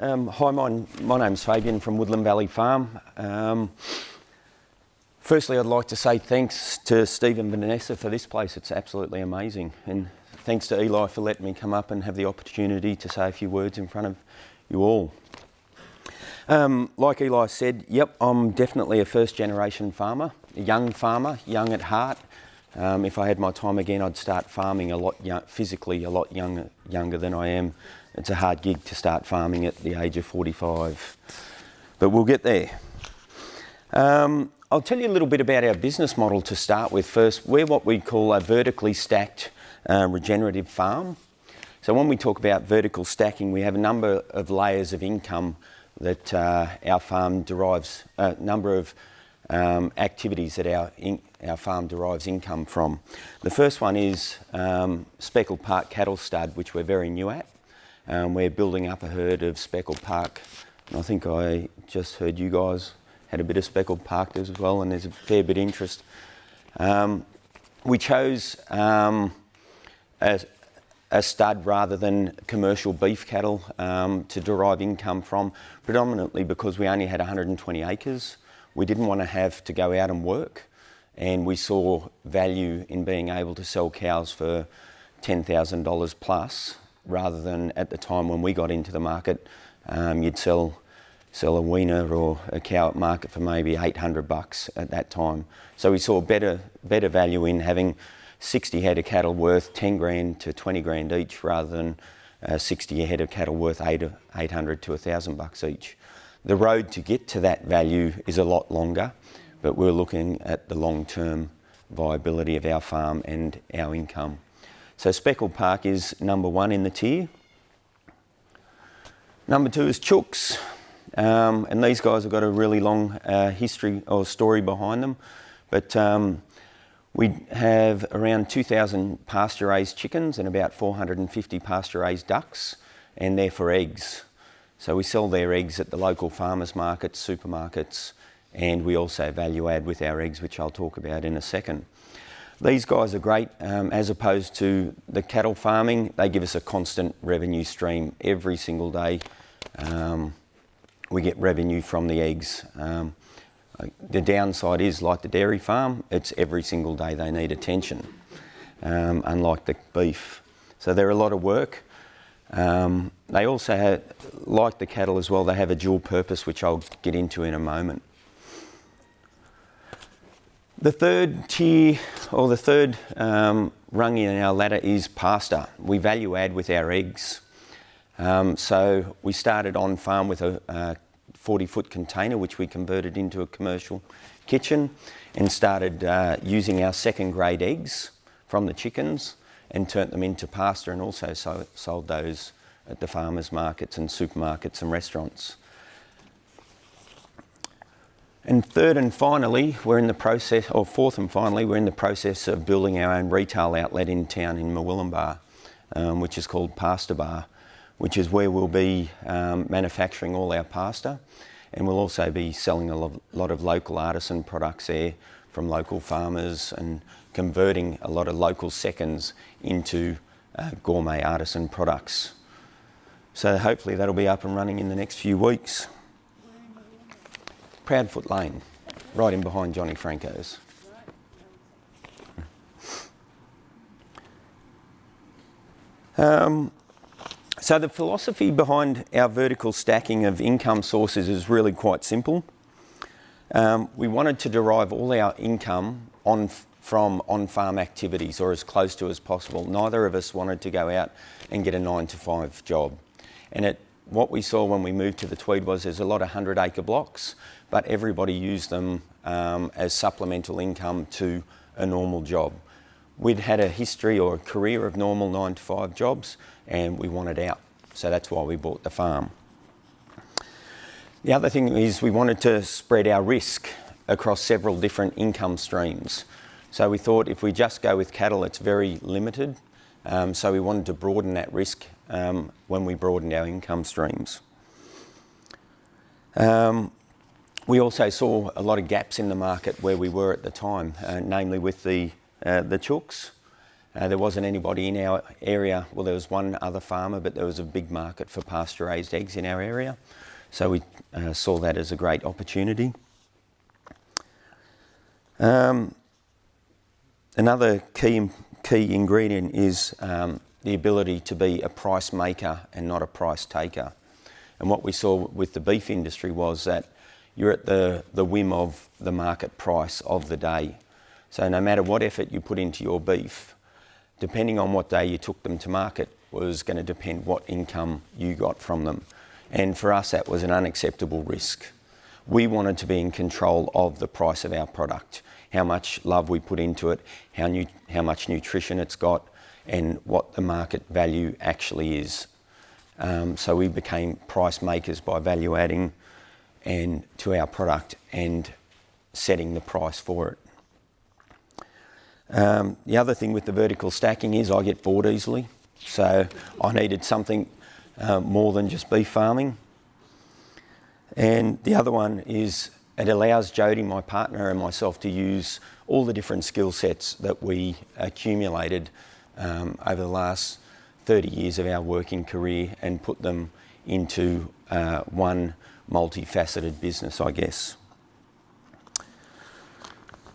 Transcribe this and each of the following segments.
Hi, my name's Fabian from Woodland Valley Farm. Firstly, I'd like to say thanks to Steve and Vanessa for this place. It's absolutely amazing. And thanks to Eli for letting me come up and have the opportunity to say a few words in front of you all. Like Eli said, yep, I'm definitely a first generation farmer, young at heart. If I had my time again, I'd start farming physically a lot younger than I am. It's a hard gig to start farming at the age of 45, but we'll get there. I'll tell you a little bit about our business model to start with first. We're what we call a vertically stacked regenerative farm. So when we talk about vertical stacking, we have a number of layers of income that our farm derives, a number of activities that our farm derives income from. The first one is speckled park cattle stud, which we're very new at. We're building up a herd of speckled park, and I think I just heard you guys had a bit of speckled park as well, and there's a fair bit of interest. We chose a stud rather than commercial beef cattle to derive income from, predominantly because we only had 120 acres. We didn't want to have to go out and work, and we saw value in being able to sell cows for $10,000 plus, rather than at the time when we got into the market, you'd sell a weaner or a cow at market for maybe $800 at that time. So we saw better value in having 60 head of cattle worth 10 grand to 20 grand each, rather than 60 head of cattle worth $800 to $1,000 each. The road to get to that value is a lot longer, but we're looking at the long-term viability of our farm and our income. So speckled park is number one in the tier. Number two is chooks. And these guys have got a really long history or story behind them. But we have around 2,000 pasture-raised chickens and about 450 pasture-raised ducks, and they're for eggs. So we sell their eggs at the local farmers markets, supermarkets, and we also value add with our eggs, which I'll talk about in a second. These guys are great, as opposed to the cattle farming. They give us a constant revenue stream every single day. We get revenue from the eggs. The downside is, like the dairy farm, it's every single day they need attention, unlike the beef. So they're a lot of work. They also have, like the cattle as well, they have a dual purpose, which I'll get into in a moment. The third tier, or the third rung in our ladder, is pasture. We value add with our eggs. So we started on farm with a 40-foot container, which we converted into a commercial kitchen, and started using our second grade eggs from the chickens and turned them into pasture, and also sold those at the farmers markets and supermarkets and restaurants. And third and finally, we're in the process, or fourth and finally, we're in the process of building our own retail outlet in town in Murwillumbah, which is called Pasture Bar, which is where we'll be manufacturing all our pasta, and we'll also be selling a lot of local artisan products there from local farmers, and converting a lot of local seconds into gourmet artisan products. So hopefully that'll be up and running in the next few weeks. Proudfoot Lane, right in behind Johnny Franco's. So the philosophy behind our vertical stacking of income sources is really quite simple. We wanted to derive all our income from on-farm activities, or as close to as possible. Neither of us wanted to go out and get a 9-to-5 job. And what we saw when we moved to the Tweed was there's a lot of 100-acre blocks, but everybody used them as supplemental income to a normal job. We'd had a history or a career of normal 9-to-5 jobs, and we wanted out. So that's why we bought the farm. The other thing is we wanted to spread our risk across several different income streams. So we thought if we just go with cattle, it's very limited. So we wanted to broaden that risk when we broadened our income streams. We also saw a lot of gaps in the market where we were at the time, namely with the chooks. There wasn't anybody in our area. Well, there was one other farmer, but there was a big market for pasture-raised eggs in our area. So we saw that as a great opportunity. Another key ingredient is the ability to be a price maker and not a price taker. And what we saw with the beef industry was that you're at the whim of the market price of the day. So no matter what effort you put into your beef, depending on what day you took them to market was going to depend what income you got from them. And for us, that was an unacceptable risk. We wanted to be in control of the price of our product, how much love we put into it, how much nutrition it's got, and what the market value actually is. So we became price makers by value adding and to our product and setting the price for it. The other thing with the vertical stacking is I get bored easily, so I needed something more than just beef farming. And the other one is it allows Jodie, my partner, and myself to use all the different skill sets that we accumulated over the last 30 years of our working career and put them into one multifaceted business, I guess.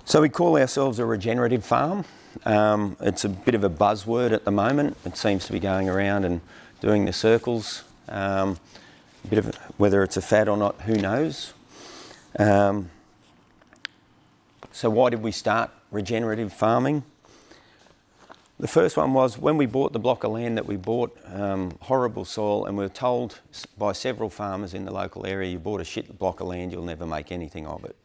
So we call ourselves a regenerative farm. It's a bit of a buzzword at the moment. It seems to be going around and doing the circles. Whether it's a fad or not, who knows? So why did we start regenerative farming? The first one was when we bought the block of land that we bought, horrible soil, and we were told by several farmers in the local area, you bought a shit block of land, you'll never make anything of it.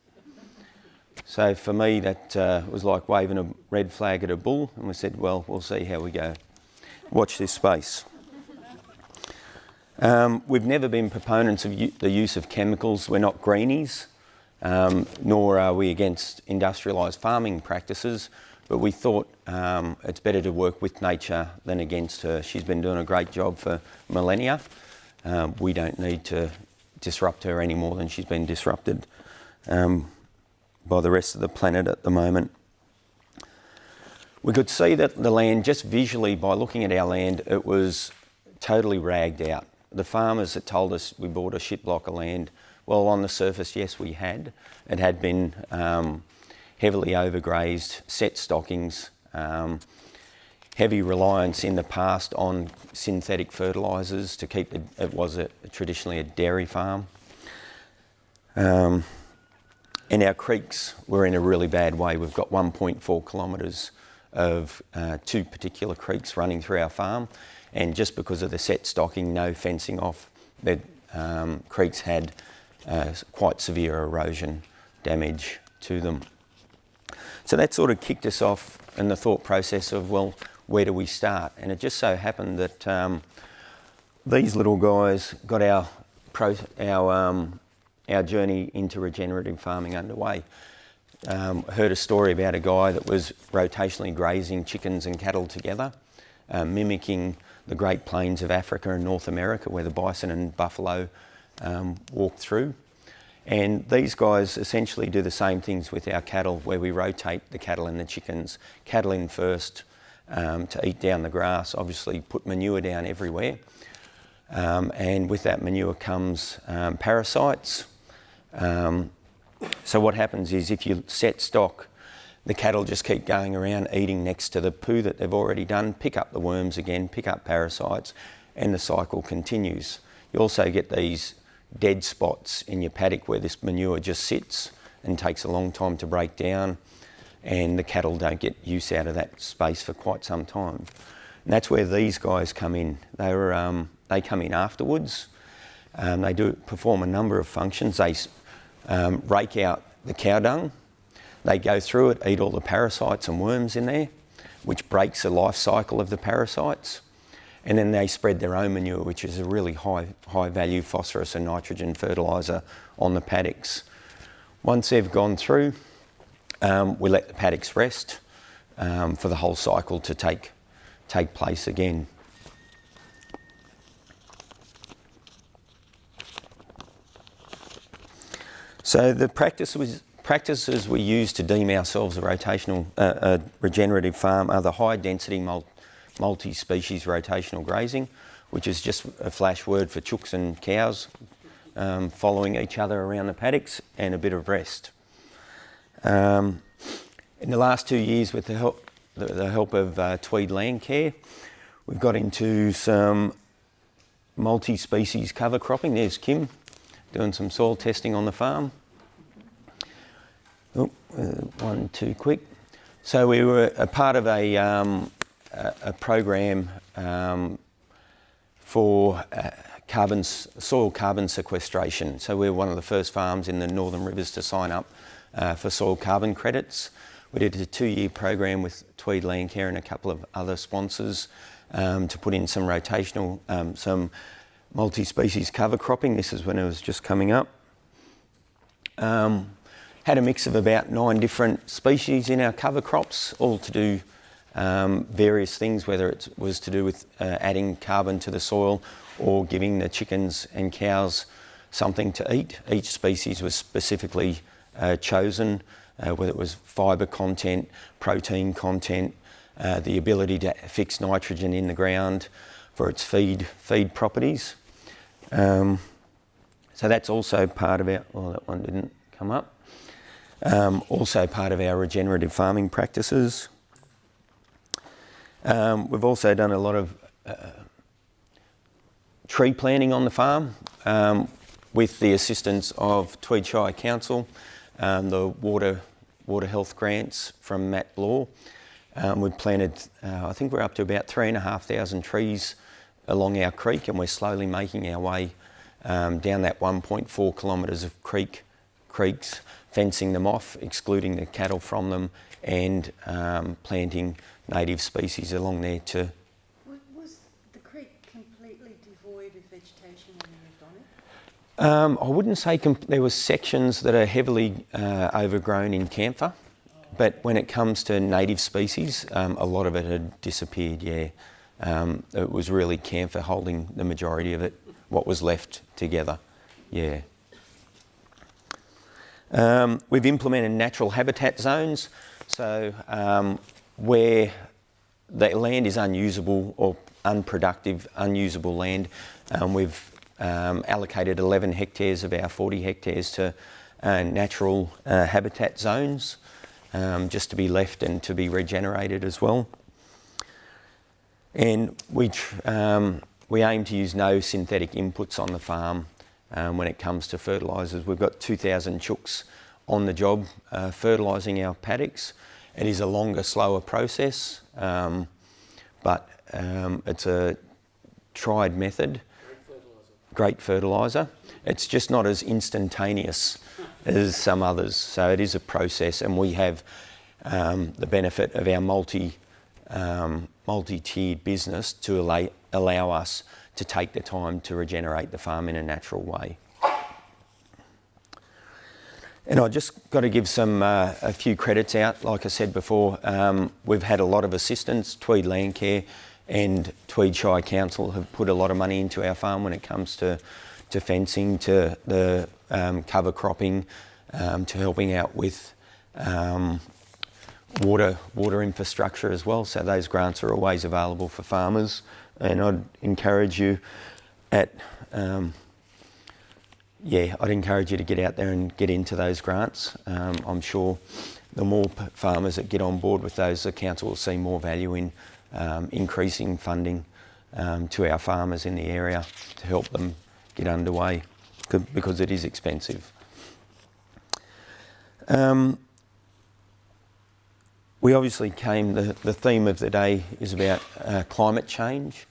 So for me, that was like waving a red flag at a bull, and we said, well, we'll see how we go. Watch this space. We've never been proponents of the use of chemicals. We're not greenies, nor are we against industrialised farming practices, but we thought it's better to work with nature than against her. She's been doing a great job for millennia. We don't need to disrupt her any more than she's been disrupted by the rest of the planet at the moment. We could see that the land, just visually by looking at our land, it was totally ragged out. The farmers that told us we bought a shit block of land, well, on the surface, yes, we had. It had been heavily overgrazed, set stockings, heavy reliance in the past on synthetic fertilisers to keep it was traditionally a dairy farm. And our creeks were in a really bad way. We've got 1.4 kilometres of two particular creeks running through our farm, and just because of the set stocking, no fencing off, the creeks had quite severe erosion damage to them. So that sort of kicked us off in the thought process of, well, where do we start? And it just so happened that these little guys got our journey into regenerative farming underway. Heard a story about a guy that was rotationally grazing chickens and cattle together, mimicking the Great Plains of Africa and North America where the bison and buffalo walk through. And these guys essentially do the same things with our cattle, where we rotate the cattle and the chickens. Cattle in first to eat down the grass, obviously put manure down everywhere. And with that manure comes parasites. So what happens is if you set stock, the cattle just keep going around eating next to the poo that they've already done, pick up the worms again, pick up parasites, and the cycle continues. You also get these dead spots in your paddock where this manure just sits and takes a long time to break down, and the cattle don't get use out of that space for quite some time. And that's where these guys come in. They come in afterwards. They do perform a number of functions. They rake out the cow dung. They go through it, eat all the parasites and worms in there, which breaks the life cycle of the parasites. And then they spread their own manure, which is a really high value phosphorus and nitrogen fertiliser on the paddocks. Once they've gone through, we let the paddocks rest for the whole cycle to take place again. So the practice was practices we use to deem ourselves a rotational, regenerative farm are the high density multi-species rotational grazing, which is just a flash word for chooks and cows following each other around the paddocks, and a bit of rest. In the last 2 years, with the help of Tweed Landcare, we've got into some multi-species cover cropping. There's Kim doing some soil testing on the farm. Oh, one too quick. So we were a part of a program for soil carbon sequestration. So we're one of the first farms in the Northern Rivers to sign up for soil carbon credits. We did a 2-year program with Tweed Landcare and a couple of other sponsors to put in some rotational, some multi-species cover cropping. This is when it was just coming up. Had a mix of about 9 different species in our cover crops, all to do various things, whether it was to do with adding carbon to the soil or giving the chickens and cows something to eat. Each species was specifically chosen, whether it was fibre content, protein content, the ability to fix nitrogen in the ground for its feed properties. So that's also part of our, oh, that one didn't come up. Also part of our regenerative farming practices. We've also done a lot of tree planting on the farm with the assistance of Tweed Shire Council, the water health grants from Matt Law. We've planted, I think we're up to about 3,500 trees along our creek, and we're slowly making our way down that 1.4 kilometres of creeks, fencing them off, excluding the cattle from them, and planting native species along there too. Was the creek completely devoid of vegetation when you moved on it? I wouldn't say there were sections that are heavily overgrown in camphor, but when it comes to native species, a lot of it had disappeared, yeah. It was really camphor holding the majority of it, what was left together, yeah. We've implemented natural habitat zones, so where the land is unusable or unproductive, unusable land, we've allocated 11 hectares of our 40 hectares to natural habitat zones, just to be left and to be regenerated as well. And we aim to use no synthetic inputs on the farm. When it comes to fertilisers, we've got 2,000 chooks on the job fertilising our paddocks. It is a longer, slower process, but it's a tried method. Great fertiliser. It's just not as instantaneous as some others, so it is a process, and we have the benefit of our multi-tiered business to allow us to take the time to regenerate the farm in a natural way. And I just got to give a few credits out. Like I said before, we've had a lot of assistance. Tweed Landcare and Tweed Shire Council have put a lot of money into our farm when it comes to fencing, to the cover cropping, to helping out with water infrastructure as well. So those grants are always available for farmers, and I'd encourage you to get out there and get into those grants. I'm sure the more farmers that get on board with those, the council will see more value in increasing funding to our farmers in the area to help them get underway, because it is expensive. We obviously the theme of the day is about climate change.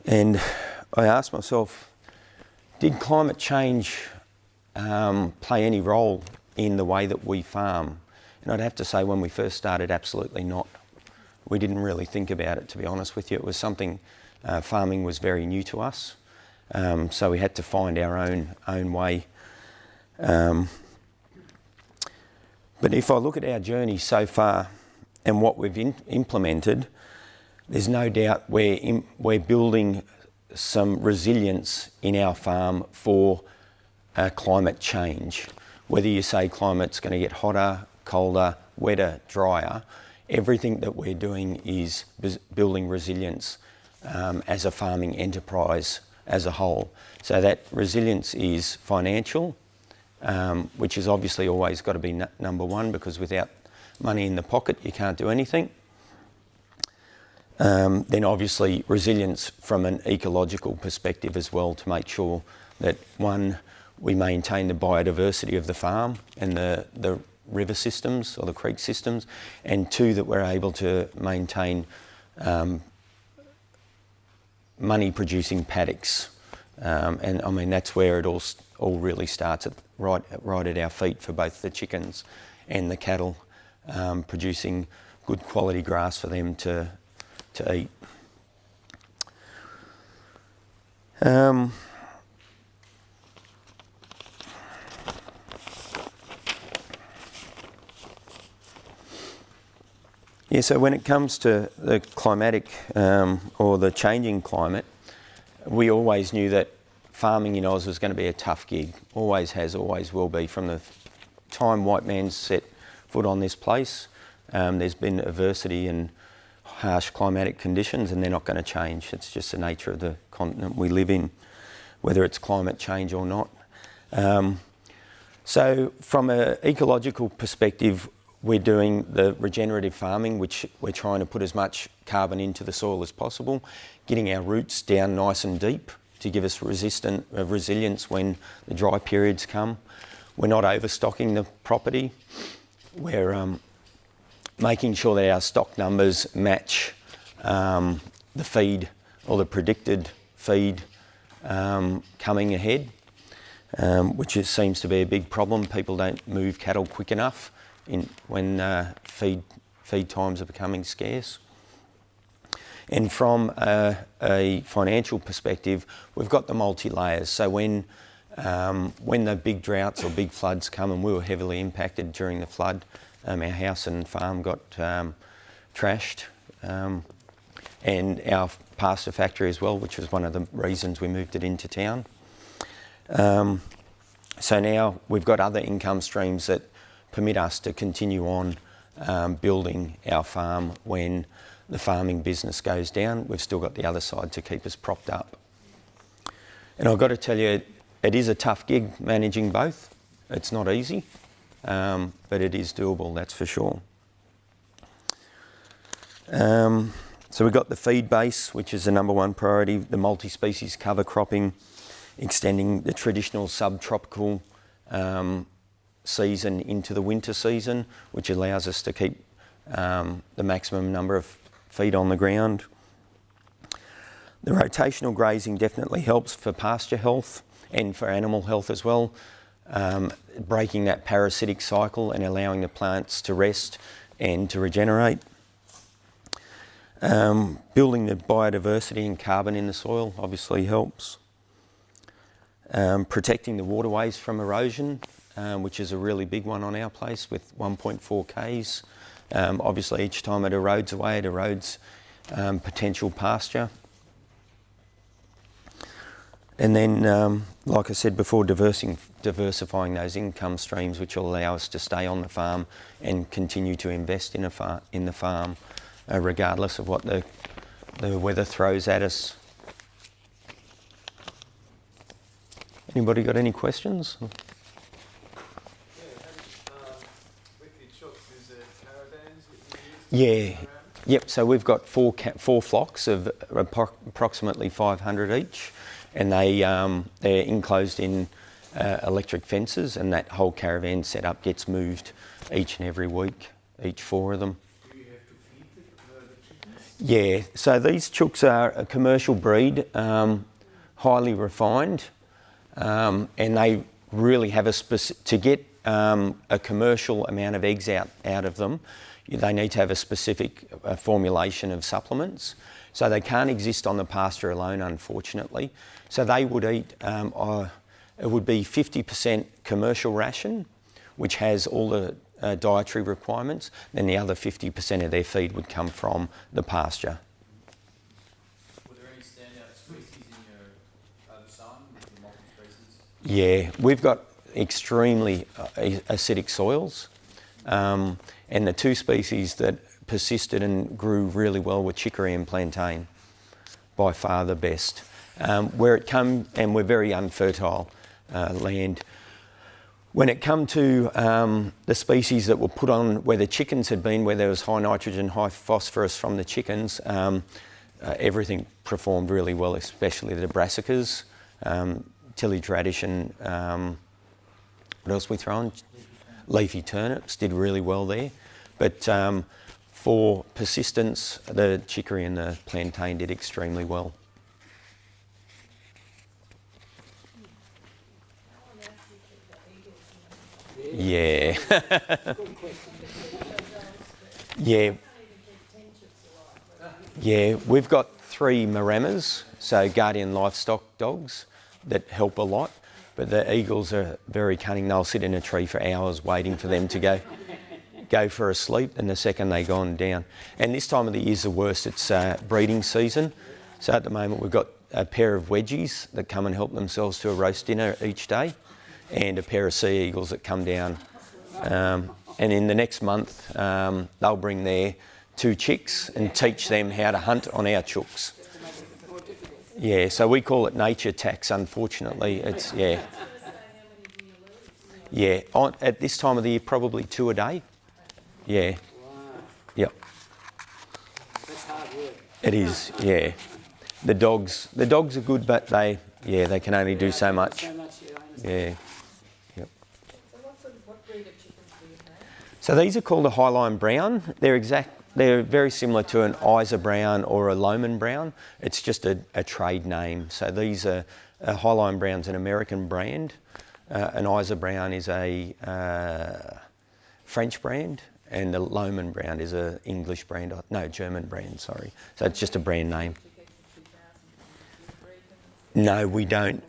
And I asked myself, did climate change play any role in the way that we farm? And I'd have to say, when we first started, absolutely not. We didn't really think about it, to be honest with you. It was something, farming was very new to us. So we had to find our own way. But if I look at our journey so far and what we've implemented, there's no doubt we're building some resilience in our farm for climate change. whether you say climate's going to get hotter, colder, wetter, drier, everything that we're doing is building resilience as a farming enterprise as a whole. So that resilience is financial, which is obviously always got to be number one, because without money in the pocket you can't do anything. Then obviously resilience from an ecological perspective as well, to make sure that, one, we maintain the biodiversity of the farm and the river systems or the creek systems, and two, that we're able to maintain money producing paddocks. And I mean, that's where it all really starts, right at our feet, for both the chickens and the cattle, producing good quality grass for them to eat. Yeah, so when it comes to the climatic or the changing climate, we always knew that farming in Oz was going to be a tough gig. Always has, always will be. From the time white man's set foot on this place, there's been adversity and harsh climatic conditions, and they're not going to change. It's just the nature of the continent we live in, whether it's climate change or not. So from an ecological perspective, we're doing the regenerative farming, which we're trying to put as much carbon into the soil as possible, getting our roots down nice and deep to give us resilience when the dry periods come. We're not overstocking the property. We're making sure that our stock numbers match the feed, or the predicted feed coming ahead, which seems to be a big problem. People don't move cattle quick enough when feed times are becoming scarce. And from a financial perspective, we've got the multi-layers. So when the big droughts or big floods come, and we were heavily impacted during the flood, our house and farm got trashed, and our pasta factory as well, which was one of the reasons we moved it into town. So now we've got other income streams that permit us to continue on building our farm when the farming business goes down. We've still got the other side to keep us propped up. And I've got to tell you, it is a tough gig managing both. It's not easy, but it is doable, that's for sure. So we've got the feed base, which is the number one priority, the multi-species cover cropping, extending the traditional subtropical season into the winter season, which allows us to keep the maximum number of feed on the ground. The rotational grazing definitely helps for pasture health and for animal health as well, breaking that parasitic cycle and allowing the plants to rest and to regenerate. Building the biodiversity and carbon in the soil obviously helps. Protecting the waterways from erosion, which is a really big one on our place with 1.4 Ks. Obviously each time it erodes away, it erodes potential pasture. And then, like I said before, diversifying those income streams, which will allow us to stay on the farm and continue to invest in the farm, regardless of what the weather throws at us. Anybody got any questions? Yeah. Yep. So we've got four flocks of approximately 500 each, and they're enclosed in electric fences, and that whole caravan setup gets moved each and every week. Each four of them. Do you have to feed the chickens? Yeah. So these chooks are a commercial breed, highly refined, and they really have to get a commercial amount of eggs out of them. They need to have a specific formulation of supplements. So they can't exist on the pasture alone, unfortunately. So they would eat, it would be 50% commercial ration, which has all the dietary requirements. Then the other 50% of their feed would come from the pasture. Were there any standout species in your other son, the multi-species? Yeah, we've got extremely acidic soils. And the two species that persisted and grew really well were chicory and plantain, by far the best. Where it come, and we're very unfertile land. When it come to the species that were put on where the chickens had been, where there was high nitrogen, high phosphorus from the chickens, everything performed really well, especially the brassicas, tillage radish, and what else we throw on? Leafy turnips did really well there. But for persistence, the chicory and the plantain did extremely well. Yeah. Yeah. Yeah, we've got 3 Murwillumbahs, so guardian livestock dogs that help a lot. But the eagles are very cunning. They'll sit in a tree for hours waiting for them to go for a sleep, and the second they've gone down. And this time of the year is the worst. It's breeding season. So at the moment we've got a pair of wedgies that come and help themselves to a roast dinner each day, and a pair of sea eagles that come down. And in the next month, they'll bring their 2 chicks and teach them how to hunt on our chooks. Yeah, so we call it nature tax, unfortunately. It's, yeah. Yeah, at this time of the year, probably 2 a day. Yeah. Wow. Yep. That's hard work. It is, yeah. The dogs are good, but they can only do so much. So much, yeah, I understand. Yeah. Yep. So what breed of chickens do you have? So these are called a Highline Brown. They're very similar to an Isa Brown or a Lohman Brown. It's just a trade name. So these are Highline Brown's an American brand. An Isa Brown is a French brand, and the Lohman Brown is a English brand. No, German brand. Sorry. So it's just a brand name. No, we don't.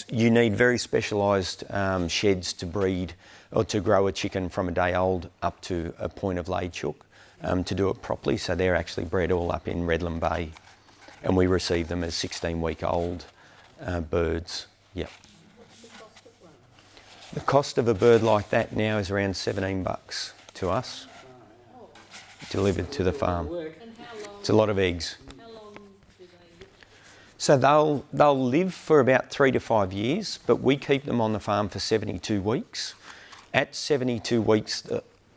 You need very specialised sheds to breed or to grow a chicken from a day old up to a point of laid chook. To do it properly, so they're actually bred all up in Redland Bay, and we receive them as 16-week-old birds. Yep. The cost of a bird like that now is around $17 to us, delivered to the farm. It's a lot of eggs. How long do they live? So they'll live for about 3 to 5 years, but we keep them on the farm for 72 weeks. At 72 weeks,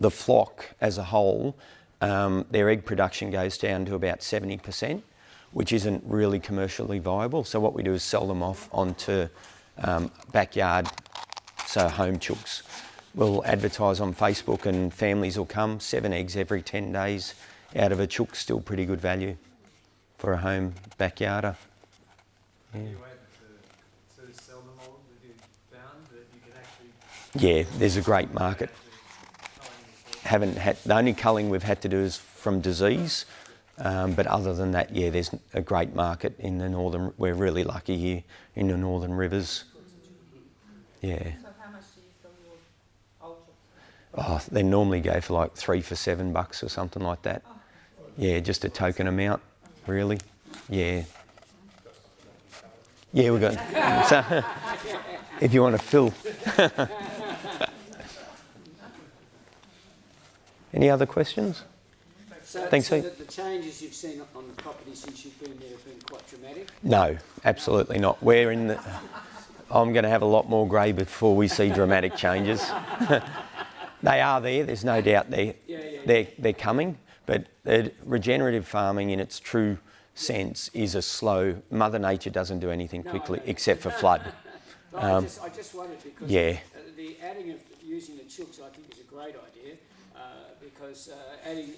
the flock as a whole, their egg production goes down to about 70%, which isn't really commercially viable. So what we do is sell them off onto backyard, so home chooks. We'll advertise on Facebook and families will come. 7 eggs every 10 days out of a chook, still pretty good value for a home backyarder. Yeah. Are you able to sell them all that you've found that you can actually... Yeah, there's a great market. The only culling we've had to do is from disease, but other than that, yeah, there's a great market in the northern. We're really lucky here in the northern rivers. Yeah. So how much do you sell your old chooks? Oh, they normally go for like 3 for $7 or something like that. Yeah, just a token amount, really. Yeah. Yeah, we've got. So, if you want to fill. Any other questions? Thanks, So Heath. the changes you've seen on the property since you've been there have been quite dramatic? No, absolutely not. We're in the... I'm going to have a lot more grey before we see dramatic changes. They are there, there's no doubt they're coming, but regenerative farming in its true sense is a slow... Mother Nature doesn't do anything quickly except for flood. I just wondered because Yeah. The adding of using the chooks I think is a great idea. Because adding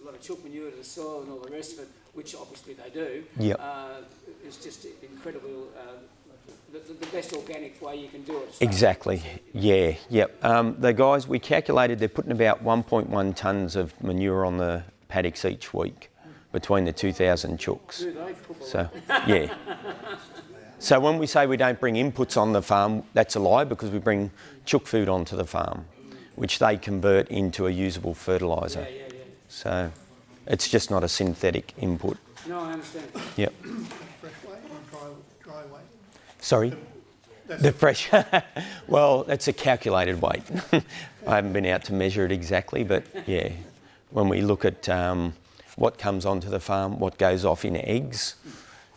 a lot of chook manure to the soil and all the rest of it, which obviously they do, Yep. is just incredible. The best organic way you can do it. Exactly, yeah, yep. The guys, we calculated they're putting about 1.1 tonnes of manure on the paddocks each week between the 2,000 chooks. Do they? Football. So, yeah. So when we say we don't bring inputs on the farm, that's a lie because we bring chook food onto the farm, which they convert into a usable fertiliser. Yeah. So it's just not a synthetic input. No, I understand. Yep. Fresh weight or dry weight? Sorry? The fresh, well, it's a calculated weight. I haven't been out to measure it exactly, but yeah, when we look at what comes onto the farm, what goes off in eggs,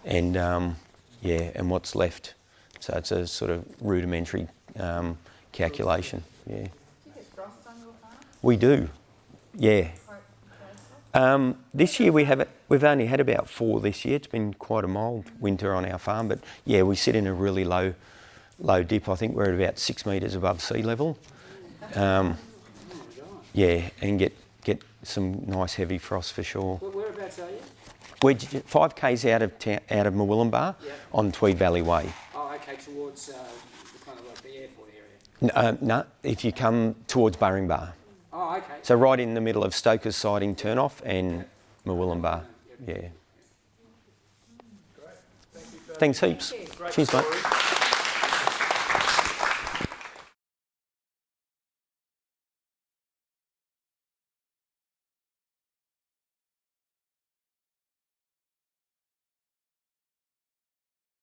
and and what's left. So it's a sort of rudimentary calculation. Yeah. Do you get frost on your farm? We do. Yeah. This year we've only had about 4 this year. It's been quite a mild winter on our farm, but yeah, we sit in a really low dip. I think we're at about 6 metres above sea level. Yeah, and get some nice heavy frost for sure. Whereabouts are you? We're 5 k's out of Murwillumbah on Tweed Valley Way. Oh, okay, towards kind of like the airport area. No, if you come towards Burringbar. Oh, okay. So right in the middle of Stoker's Siding turnoff and Murwillumbah. Yeah. Great. Thank you, Fab. Thanks heaps. Thank you. Great Cheers, mate. story.